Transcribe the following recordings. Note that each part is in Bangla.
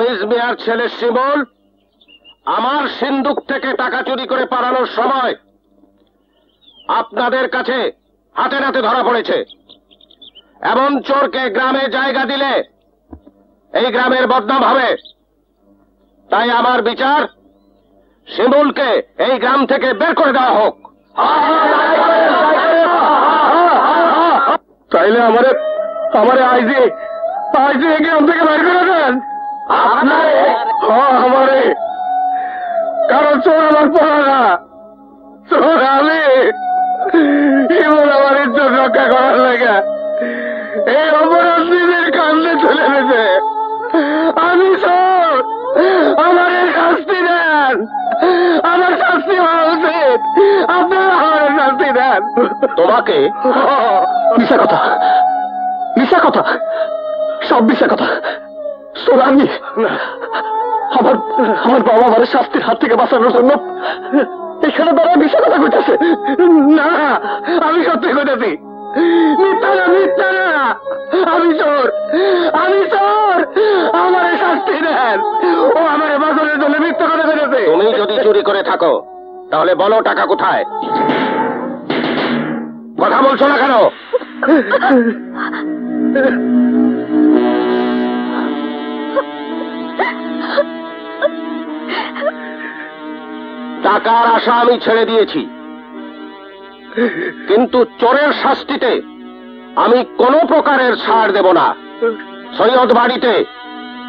রমিজ মিয়ার ছেলে শিমুল আমার সিন্দুক থেকে টাকা চুরি করে পালানোর সময় আপনাদের কাছে হাতে নাতে ধরা পড়েছে। এমন চোরকে গ্রামে জায়গা দিলে এই গ্রামের বদনাম হবে। তাই আমার বিচার, শিমুলকে এই গ্রাম থেকে বের করে দেওয়া হোক। তাইলে আমারে আইজি গ্রাম থেকে বের করে দেন। আমারে, কারণ চোর আমার পড়া, চোর আমি। শিমুল আমার ইজ্জত রক্ষা করার লাগে এই অপরাধ নিজের কান্দে চলে গেছে। আমি চোর, আমার শাস্তি দেন। আমার শাস্তি হওয়া উচিত, আপনারা আমার শাস্তি দেন। তোমাকে মিশা কথা, মিশা কথা, সব মিশা কথা। চোর আমি। আমার বাবা আমার শাস্তির হাত থেকে বাঁচানোর জন্য এখানে দাঁড়ায় মিশা কথা কইতেছে। না, আমি সত্যি কইতেছি। মিথ্যা না, মিথ্যা না। আমি চোর, আমি চোর। আমার শাস্তি দেন। ও আমার বাঁচানোর জন্য মিথ্যা কথা কইতেছে। তুমি যদি চুরি করে থাকো তাহলে বলো টাকা কোথায়? কথা বলছো না কেন? টাকার আশা আমি ছেড়ে দিয়েছি, কিন্তু চোরের শাস্তিতে আমি কোনো প্রকারের ছাড় দেব না। সৈয়দ বাড়িতে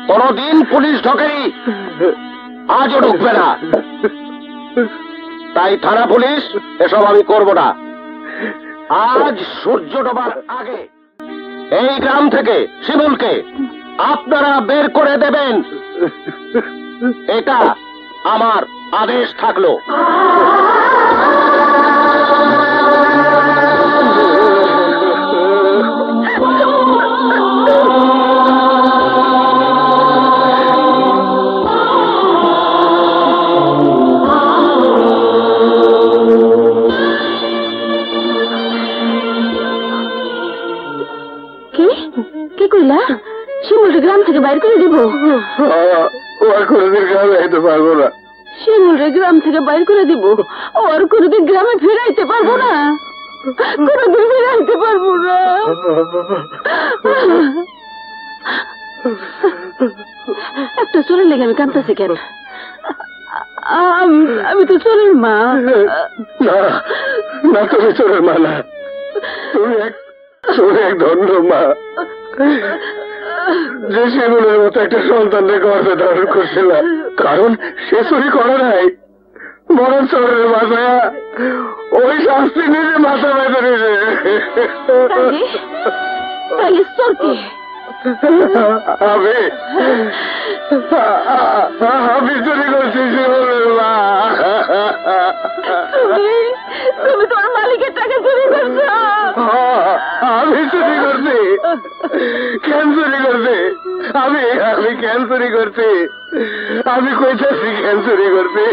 কোনদিন পুলিশ ঢোকেনি, আজও ঢুকবে না। তাই থানা পুলিশ এসব আমি করব না। আজ সূর্য ডোবার আগে এই গ্রাম থেকে শিমুলকে আপনারা বের করে দেবেন, এটা আমার আদেশ থাকলো। কি কইলা? শিমুলকে গ্রাম থেকে বাইর করে দিব? কোনদিন গ্রামে যেতে পারবো না। শিমুলকে গ্রাম থেকে বাইর করে দিব? আর কোনদিন গ্রামে ফিরাইতে পারবো না, কোনদিন ফিরাইতে পারবো না। একটা চোরের লেগে আমি কাঁদতেছি কেন? আমি তো চোরের মা না। তুমি চোরের মা না, তুমি এক ধন্য মা, যে শিমুলের মতো একটা সন্তানকে গর্ভে ধারণ করছিল। কারণ সে চুরি করে নাই, মরণ চোরের মাথায় ওই শাস্তি নিজে মাথা বেঁধে নিয়েছে। আমি চুরি করছি শিমুলের মা। তুমি তোমার মালিকের টাকা চুরি করছো? আমি চুরি করছি। কেন চুরি করছি? আমি কেন চুরি করছি? আমি কইতেছি কেন চুরি করছি।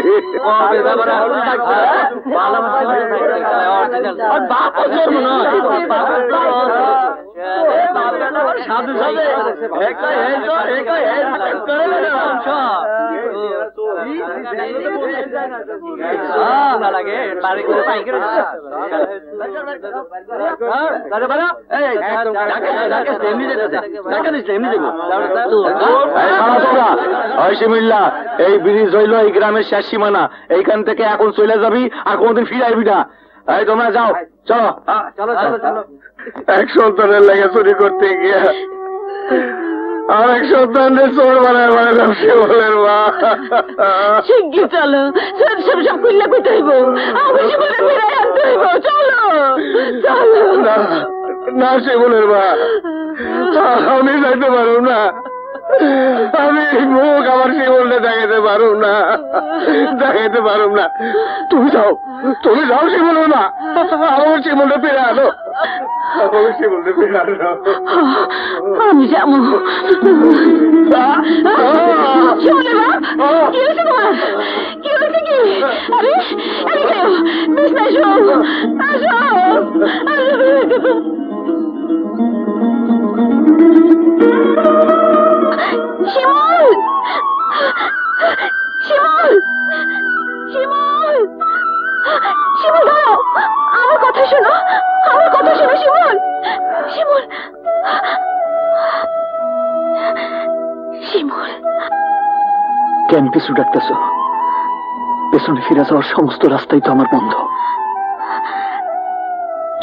এই ব্রিজ হইল এই গ্রামের শেষ সীমানা, এইখান থেকে এখন চলে যাবি আর কোনদিন ফিরে আসবি না। এই তোমরা যাও, চলো চলো চলো চলো। এক সন্তানের লেগে চুরি করতে গিয়া আর এক সন্তানের চোর বানায় বানালাম শিমুলের মা। শিগগির চলো, সব খুললে কইতে হইব, আমি শিমুলের ফিরাই আনতে হইব। চলো চলো। না শিমুলের মা, আমি যাইতে পারব না। আমি মুখ আমার শিমুলটা দেখাইতে পারব না, দেখাইতে পারব না। তুমি যাও শিমুলের মা, আমার শিমুলটা ফিরে আনো, আমার শিমুলটা ফিরে আনো। আমি যাবো। শিমুলের মা, কি হয়েছে তোমার? কি হয়েছে কি? আরে আসো, আসো, আসো। শিমুল, শোনো, আমার কথা শোনো শিমুল। শিমুল, শিমুল, কেন পিছু ডাকতেছ? পেছনে ফিরে যাওয়ার সমস্ত রাস্তাই তো আমার বন্ধ।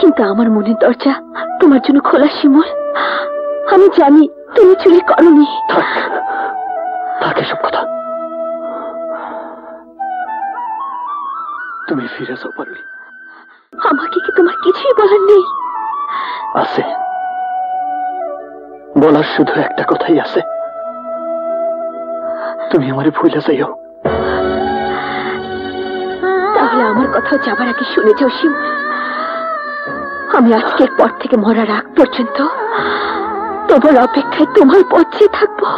কিন্তু আমার মনের দরজা তোমার জন্য খোলা শিমুল। আমি জানি তুমি চুরি করনি। থাক থাক এসব কথা। তুমি ফিরে যাও পারলি। আমাকে কি তোমার কিছুই বলার নেই? আছে, বলার শুধু একটা কথাই আছে, তুমি আমারে ভুলে যাইও। তাহলে আমার কথা যাবার আগে শুনে যাও শিমুল। আমি আজকের পর থেকে মরার আগ পর্যন্ত তোমার অপেক্ষায় তোমার পথে থাকবো।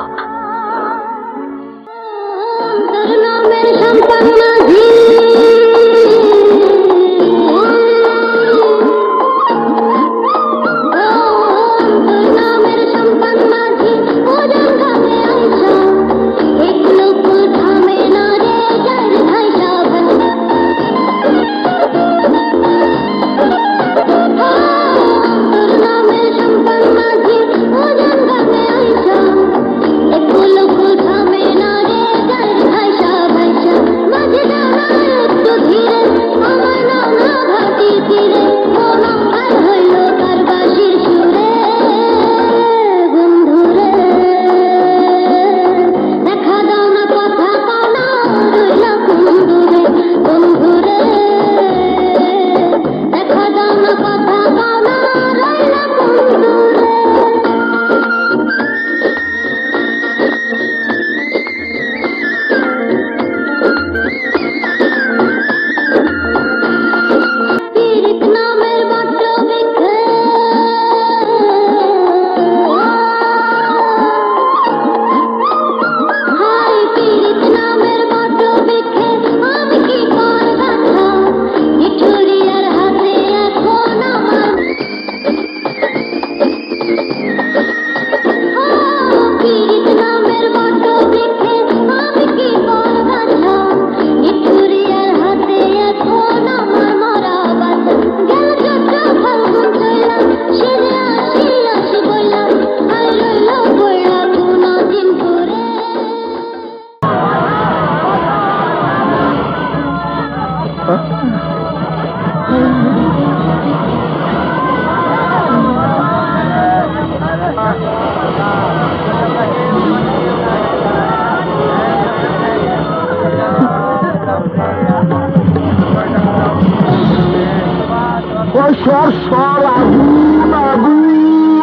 আগুন আগুন,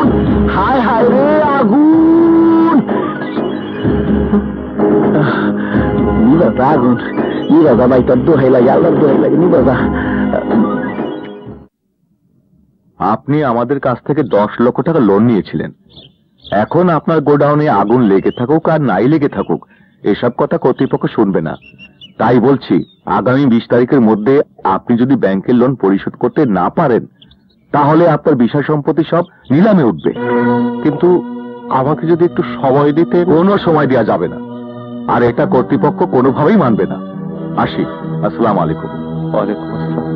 হায় হায় রে আগুন। নিবাদা আগুন, নিবাদা ভাই, তোর দোহাই লাগে, আল্লাহর দোহাই লাগে, নিবাদা। আপনি আমাদের কাছ থেকে 10 লক্ষ টাকা লোন নিয়েছিলেন। এখন আপনার গোডাউনে আগুন লেগে থাকুক আর নাই লেগে থাকুক, এসব কথা কর্তৃপক্ষ শুনবে না। তাই বলছি, আগামী 20 তারিখের মধ্যে আপনি যদি ব্যাংকের লোন পরিশোধ করতে না পারেন, তাহলে আপনার বিষয় সম্পত্তি সব নিলামে উঠবে। কিন্তু আমাকে যদি একটু সময় দিতে। কোনো সময় দেওয়া যাবে না, আর এটা কর্তৃপক্ষ কোনোভাবেই মানবে না। আসি, আসসালামু আলাইকুম। ওয়ালাইকুম আসসালাম।